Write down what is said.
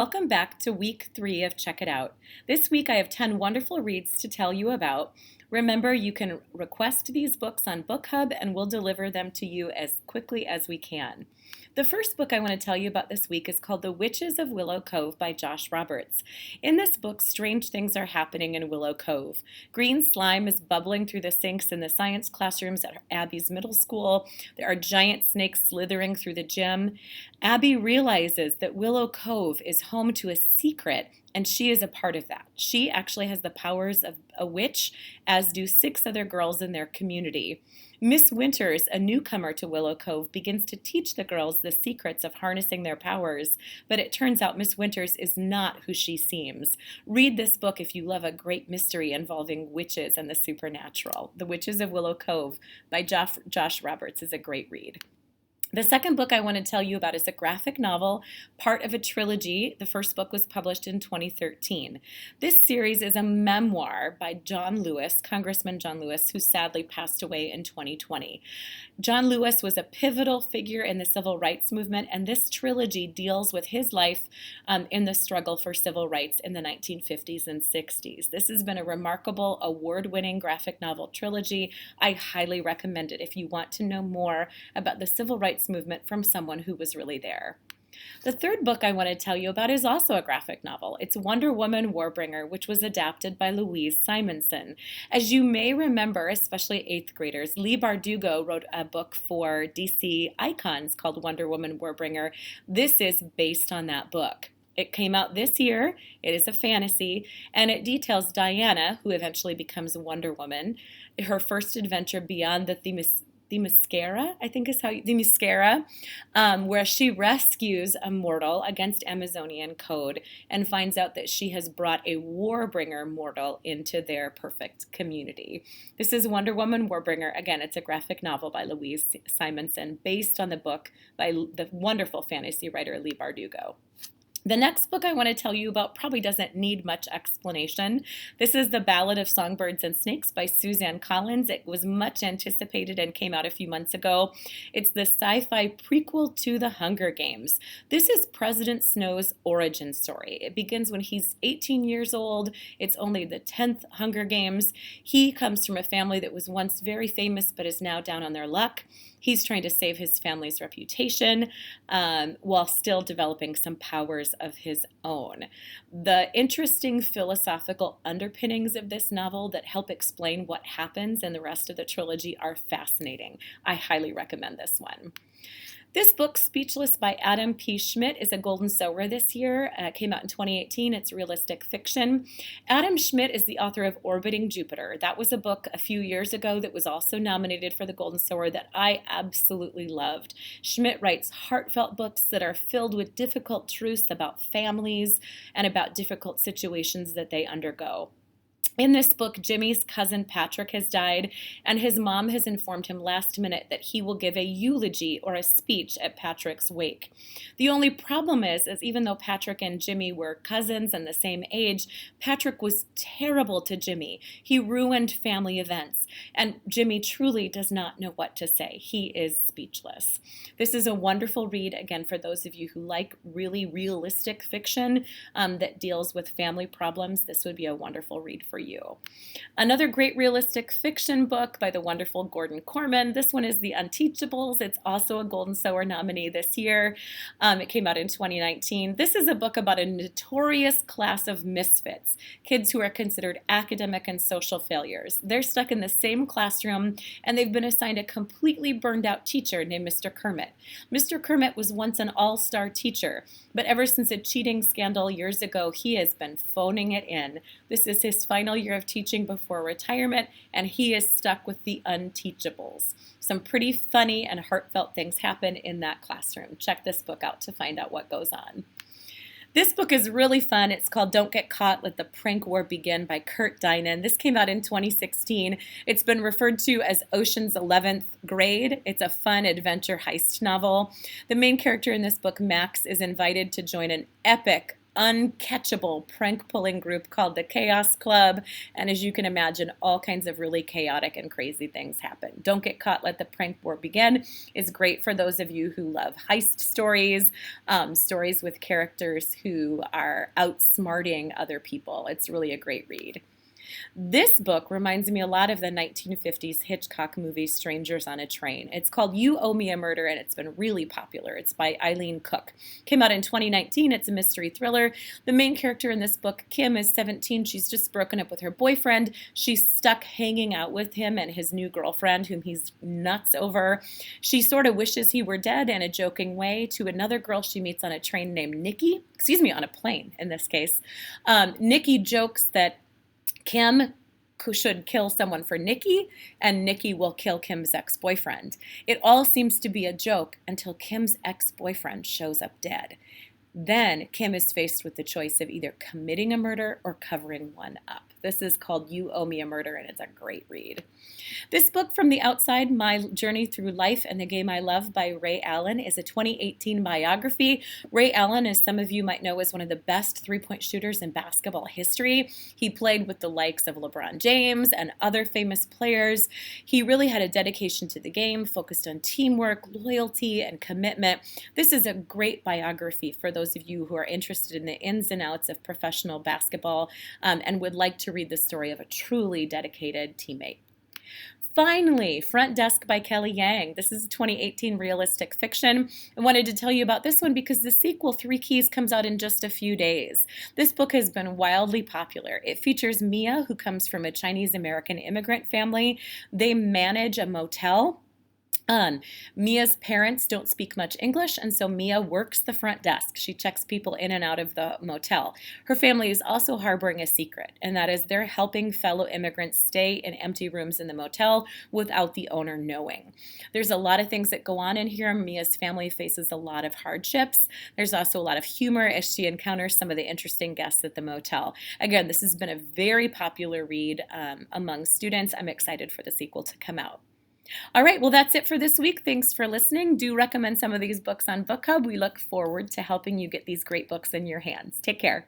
Welcome back to week 3 of Check It Out. This week I have 10 wonderful reads to tell you about. Remember, you can request these books on BookHub and we'll deliver them to you as quickly as we can. The first book I want to tell you about this week is called The Witches of Willow Cove by Josh Roberts. In this book, strange things are happening in Willow Cove. Green slime is bubbling through the sinks in the science classrooms at Abby's middle school. There are giant snakes slithering through the gym. Abby realizes that Willow Cove is home to a secret, and she is a part of that. She actually has the powers of a witch, as do 6 other girls in their community. Miss Winters, a newcomer to Willow Cove, begins to teach the girls the secrets of harnessing their powers, but it turns out Miss Winters is not who she seems. Read this book if you love a great mystery involving witches and the supernatural. The Witches of Willow Cove by Josh Roberts is a great read. The second book I want to tell you about is a graphic novel, part of a trilogy. The first book was published in 2013. This series is a memoir by John Lewis, Congressman John Lewis, who sadly passed away in 2020. John Lewis was a pivotal figure in the civil rights movement, and this trilogy deals with his life in the struggle for civil rights in the 1950s and 60s. This has been a remarkable, award-winning graphic novel trilogy. I highly recommend it if you want to know more about the civil rights movement from someone who was really there. The third book I want to tell you about is also a graphic novel. It's Wonder Woman Warbringer, which was adapted by Louise Simonson. As you may remember, especially 8th graders, Leigh Bardugo wrote a book for DC Icons called Wonder Woman Warbringer. This is based on that book. It came out this year. It is a fantasy, and it details Diana, who eventually becomes Wonder Woman, her first adventure beyond the Themyscira, I think is how Themyscira, where she rescues a mortal against Amazonian code and finds out that she has brought a Warbringer mortal into their perfect community. This is Wonder Woman Warbringer. Again, it's a graphic novel by Louise Simonson based on the book by the wonderful fantasy writer Leigh Bardugo. The next book I want to tell you about probably doesn't need much explanation. This is The Ballad of Songbirds and Snakes by Suzanne Collins. It was much anticipated and came out a few months ago. It's the sci-fi prequel to The Hunger Games. This is President Snow's origin story. It begins when he's 18 years old. It's only the 10th Hunger Games. He comes from a family that was once very famous but is now down on their luck. He's trying to save his family's reputation while still developing some powers of his own. The interesting philosophical underpinnings of this novel that help explain what happens in the rest of the trilogy are fascinating. I highly recommend this one. This book, Speechless by Adam P. Schmidt, is a Golden Sower this year. It came out in 2018. It's realistic fiction. Adam Schmidt is the author of Orbiting Jupiter. That was a book a few years ago that was also nominated for the Golden Sower that I absolutely loved. Schmidt writes heartfelt books that are filled with difficult truths about families and about difficult situations that they undergo. In this book, Jimmy's cousin Patrick has died, and his mom has informed him last minute that he will give a eulogy or a speech at Patrick's wake. The only problem is even though Patrick and Jimmy were cousins and the same age, Patrick was terrible to Jimmy. He ruined family events, and Jimmy truly does not know what to say. He is speechless. This is a wonderful read, again, for those of you who like really realistic fiction that deals with family problems. This would be a wonderful read for you. Another great realistic fiction book by the wonderful Gordon Korman. This one is The Unteachables. It's also a Golden Sower nominee this year. It came out in 2019. This is a book about a notorious class of misfits, kids who are considered academic and social failures. They're stuck in the same classroom, and they've been assigned a completely burned out teacher named Mr. Kermit. Mr. Kermit was once an all-star teacher, but ever since a cheating scandal years ago, he has been phoning it in. This is his final year of teaching before retirement, and he is stuck with the unteachables. Some pretty funny and heartfelt things happen in that classroom. Check this book out to find out what goes on. This book is really fun. It's called Don't Get Caught, Let the Prank War Begin by Kurt Dinan. This came out in 2016. It's been referred to as Ocean's 11th Grade. It's a fun adventure heist novel. The main character in this book, Max, is invited to join an epic uncatchable prank-pulling group called the Chaos Club, and as you can imagine, all kinds of really chaotic and crazy things happen. Don't Get Caught, Let the Prank War Begin is great for those of you who love heist stories, stories with characters who are outsmarting other people. It's really a great read. This book reminds me a lot of the 1950s Hitchcock movie Strangers on a Train. It's called You Owe Me a Murder, and it's been really popular. It's by Eileen Cook. Came out in 2019. It's a mystery thriller. The main character in this book, Kim, is 17. She's just broken up with her boyfriend. She's stuck hanging out with him and his new girlfriend, whom he's nuts over. She sort of wishes he were dead in a joking way to another girl she meets on a train named Nikki. On a plane in this case. Nikki jokes that Kim should kill someone for Nikki, and Nikki will kill Kim's ex-boyfriend. It all seems to be a joke until Kim's ex-boyfriend shows up dead. Then Kim is faced with the choice of either committing a murder or covering one up. This is called You Owe Me a Murder, and it's a great read. This book, From the Outside, My Journey Through Life and the Game I Love by Ray Allen, is a 2018 biography. Ray Allen, as some of you might know, is one of the best three-point shooters in basketball history. He played with the likes of LeBron James and other famous players. He really had a dedication to the game, focused on teamwork, loyalty, and commitment. This is a great biography for those of you who are interested in the ins and outs of professional basketball and would like to read the story of a truly dedicated teammate. Finally, Front Desk by Kelly Yang. This is 2018 realistic fiction. I wanted to tell you about this one because the sequel, Three Keys, comes out in just a few days. This book has been wildly popular. It features Mia, who comes from a Chinese-American immigrant family. They manage a motel. Mia's parents don't speak much English, and so Mia works the front desk. She checks people in and out of the motel. Her family is also harboring a secret, and that is they're helping fellow immigrants stay in empty rooms in the motel without the owner knowing. There's a lot of things that go on in here. Mia's family faces a lot of hardships. There's also a lot of humor as she encounters some of the interesting guests at the motel. Again, this has been a very popular read among students. I'm excited for the sequel to come out. All right, well, that's it for this week. Thanks for listening. Do recommend some of these books on Book Hub. We look forward to helping you get these great books in your hands. Take care.